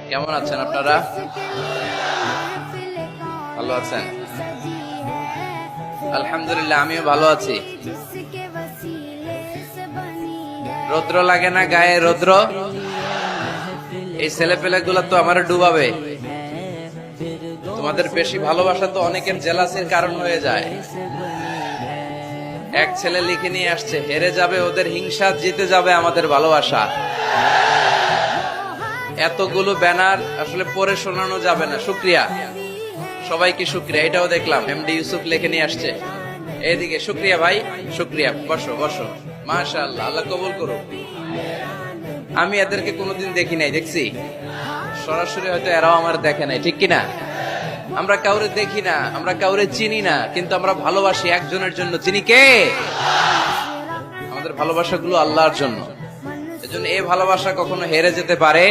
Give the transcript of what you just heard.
কেমন আছেন আপনারা? ভালো আছেন? আলহামদুলিল্লাহ, আমিও ভালো আছি। রৌদ্র লাগে না গায়ে? রৌদ্র এই ছেলে পেলে গুলা তো আমার ডুবাবে। তোমাদের বেশি ভালোবাসা তো অনেকের জেলাসির কারণ হয়ে যায়। এক ছেলে লিখে নিয়ে আসছে, হেরে যাবে ওদের হিংসা, জিতে যাবে আমাদের ভালোবাসা। এতগুলো ব্যানার আসলে পড়ে শোনানো যাবে না। শুক্রিয়া সবাইকে, শুক্রিয়া। এটাও দেখলাম এমডি ইউসুফ লিখে নিয়ে আসছে। এইদিকে শুক্রিয়া ভাই, শুক্রিয়া। বসো বসো, মাশাআল্লাহ, আল্লাহ কবুল করুক। আমি এদেরকে কোনোদিন দেখি নাই, দেখছি সরাসরি, হয়তো এরাও আমার দেখে নাই, ঠিক কিনা? আমরা কাউরে দেখি না, আমরা কাউরে চিনি না, কিন্তু আমরা ভালোবাসি একজনের জন্য। চিনি কে? আমাদের ভালোবাসাগুলো আল্লাহর জন্য। এজন্য এই ভালোবাসা কখনো হেরে যেতে পারে